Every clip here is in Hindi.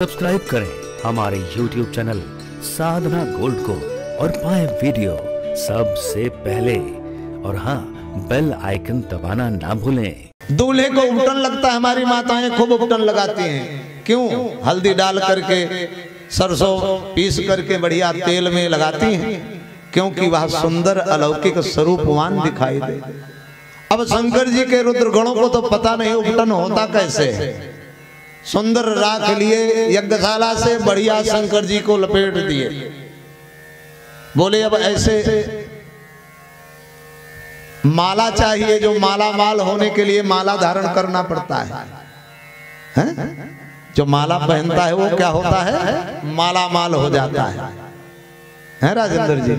सब्सक्राइब करें हमारे YouTube चैनल साधना गोल्ड को और पाएं वीडियो सबसे पहले। और हाँ, बेल आइकन दबाना ना भूलें। दूल्हे को उपटन लगता है, हमारी माताएं खूब उपटन लगाती हैं। क्यों? हल्दी डाल करके, सरसों पीस करके बढ़िया तेल में लगाती हैं, क्योंकि वह सुंदर अलौकिक स्वरूपवान दिखाई दे। अब शंकर जी के रुद्र गणों को तो पता नहीं उपटन होता कैसे है। सुंदर राख लिए यज्ञशाला से, बढ़िया शंकर जी को लपेट दिए। बोले अब ऐसे माला चाहिए, जो माला माल होने के लिए माला धारण करना पड़ता है? जो माला पहनता है वो क्या होता है? माला माल हो जाता है राजेंद्र जी।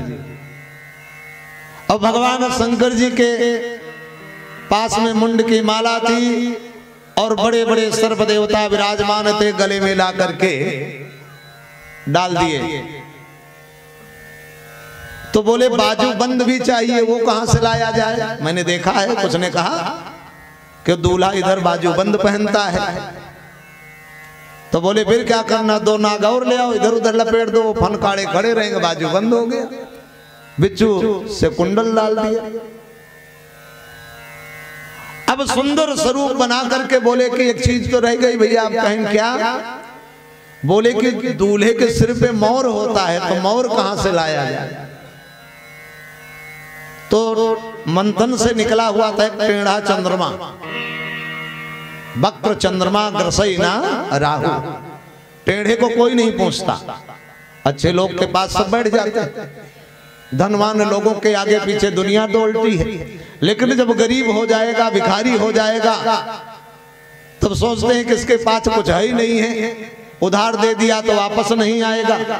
अब भगवान शंकर जी के पास में मुंड की माला थी और बड़े बड़े सर्प देवता विराजमान थे, गले में ला करके डाल दिए। तो बोले बाजू बंद भी चाहिए, वो कहां से लाया जाए? मैंने देखा है, कुछ ने कहा कि दूल्हा इधर बाजू बंद पहनता है। तो बोले फिर क्या करना, दो नाग और ले आओ, इधर उधर लपेट दो, फनकाड़े खड़े रहेंगे, बाजू बंद हो गया। बिच्छू से कुंडल डाल दिया। अब सुंदर स्वरूप बना करके बोले कि एक चीज तो रह गई भैया, आप कहें क्या? बोले कि दूल्हे के सिर पे मोर होता है, तो मोर कहां से लाया जाए? तो मंथन से निकला हुआ था टेढ़ा चंद्रमा, वक्र चंद्रमा ग्रसैना राहु। टेढ़े को कोई नहीं पूछता, अच्छे लोग के पास सब बैठ जाते हैं, धनवान लोगों के आगे पीछे दुनिया दौड़ती है। लेकिन जब गरीब हो जाएगा, भिखारी हो जाएगा, तब सोचते हैं कि इसके पास कुछ है ही नहीं है, उधार दे दिया तो वापस नहीं आएगा,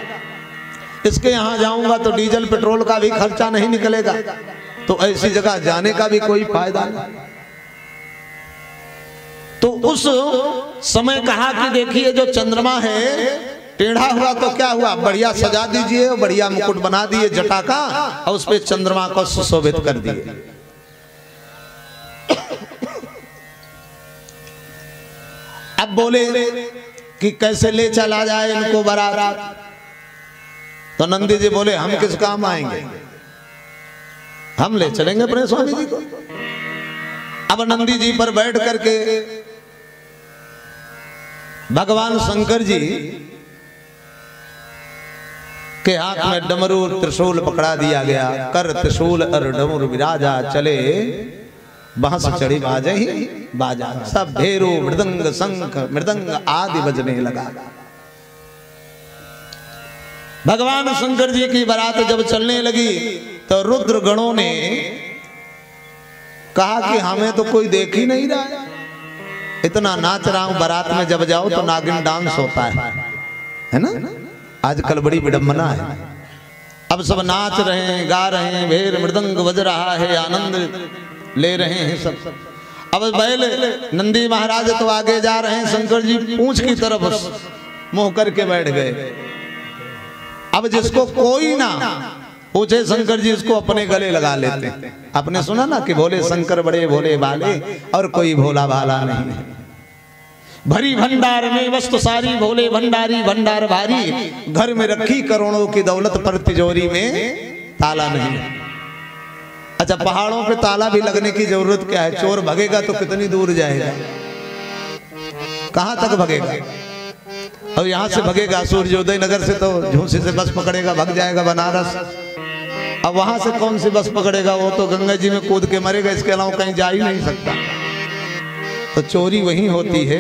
इसके यहाँ जाऊंगा तो डीजल पेट्रोल का भी खर्चा नहीं निकलेगा, तो ऐसी जगह जाने का भी कोई फायदा नहीं। तो उस समय कहा कि देखिए जो चंद्रमा है टेढ़ा हुआ तो क्या हुआ, बढ़िया सजा दीजिए, बढ़िया मुकुट बना दिए जटा का, और उस पे चंद्रमा को सुशोभित कर दिए। अब बोले कि कैसे ले चला जाए इनको बारात? तो नंदी जी बोले हम किस काम आएंगे, हम ले चलेंगे अपने स्वामी जी को। अब नंदी जी पर बैठ करके भगवान शंकर जी के हाथ में डमरू त्रिशूल पकड़ा दिया गया। कर त्रिशूल और डमरू विराजा, चले बांस चढ़ी बाजे ही बाजा। सब भेरू मृदंग शंख मृदंग आदि बजने लगा। भगवान शंकर जी की बारात जब चलने लगी तो रुद्र गणों ने कहा कि हमें तो कोई देख ही नहीं रहा है, इतना नाच रहा हूं। बारात में जब जाओ तो नागिन डांस होता है ना? आजकल बड़ी विडंबना है। अब सब नाच रहे हैं, गा रहे हैं, भेर मृदंग बज रहा है, आनंद ले रहे हैं सब। अब बैल नंदी महाराज तो आगे जा रहे हैं, शंकर जी पूंछ की तरफ मुंह करके बैठ गए। अब जिसको कोई ना पूछे शंकर जी उसको अपने गले लगा लेते हैं। आपने सुना ना कि भोले शंकर बड़े भोले भाले और कोई भोला भाला नहीं है। भरी भंडार में वस्तु सारी, भोले भंडारी भंडार भारी। घर में रखी करोड़ों की दौलत, पर तिजोरी में ताला नहीं। अच्छा, पहाड़ों पे ताला भी लगने की जरूरत क्या है? चोर भगेगा तो कितनी दूर जाएगा, कहां तक भगेगा? और यहां से भगेगा सूर्योदय नगर से तो झूसी से बस पकड़ेगा, भग जाएगा बनारस। अब वहां से कौन सी बस पकड़ेगा? वो तो गंगा जी में कूद के मरेगा, इसके अलावा कहीं जा ही नहीं सकता। तो चोरी वहीं होती है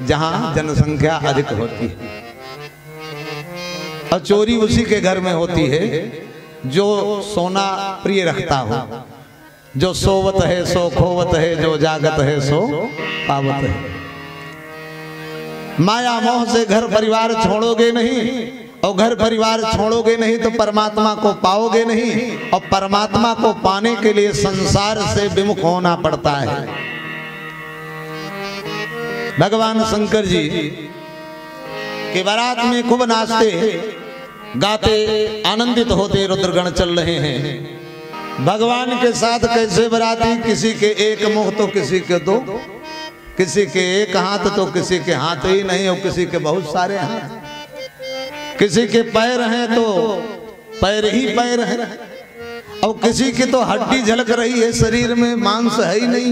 जहां जनसंख्या अधिक होती है, और चोरी उसी के घर में होती है जो सोना प्रिय रखता हो। जो सोवत है सो खोवत है, जो जागत है सो पावत है। माया मोह से घर परिवार छोड़ोगे नहीं, और घर परिवार छोड़ोगे नहीं तो परमात्मा को पाओगे नहीं, और परमात्मा को पाने के लिए संसार से विमुख होना पड़ता है। भगवान शंकर जी के बारात में खूब नाचते गाते आनंदित होते रुद्रगण चल रहे हैं। भगवान के साथ कैसे बराती, किसी के एक मुंह तो किसी के दो, किसी के एक हाथ तो किसी के हाथ ही नहीं, और किसी के बहुत सारे हाथ। किसी के पैर हैं तो पैर ही पैर हैं, और किसी की तो हड्डी झलक रही है, शरीर में मांस है ही नहीं।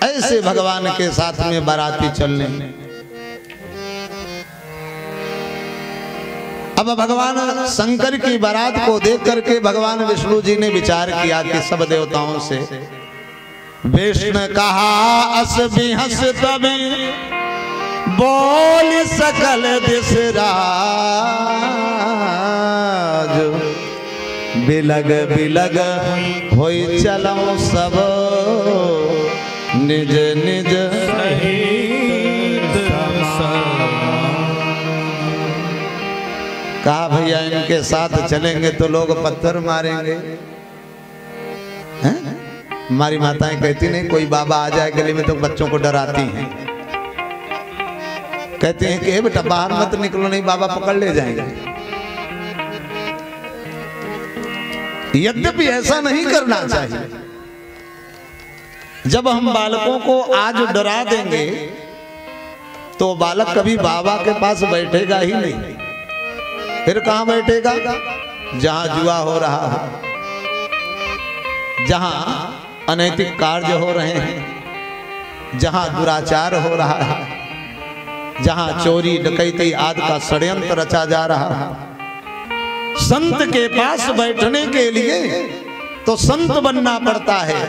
ऐसे भगवान के साथ में बाराती चलने। अब भगवान शंकर की बारात को देख करके भगवान विष्णु जी ने विचार किया कि सब देवताओं से विष्णु कहा अस बिहस तभी बोल सकल दिसराज, बिलग बिलग होई चलो सब निज निज कहा भैया इनके साथ चलेंगे तो लोग पत्थर मारेंगे। हैं? हमारी माताएं कहती नहीं कोई बाबा आ जाए गली में तो बच्चों को डराती हैं, कहती हैं कि बेटा बाहर मत निकलो नहीं बाबा पकड़ ले जाएंगे। यद्यपि ऐसा नहीं करना चाहिए। जब हम बालकों को आज डरा देंगे तो बालक कभी बाबा के पास बैठेगा ही नहीं। फिर कहां बैठेगा? जहां जुआ हो रहा है, जहां अनैतिक कार्य हो रहे हैं, जहां दुराचार हो रहा है, जहां चोरी डकैती आदि का षड्यंत्र रचा जा रहा है। संत के पास बैठने के लिए तो संत बनना पड़ता है।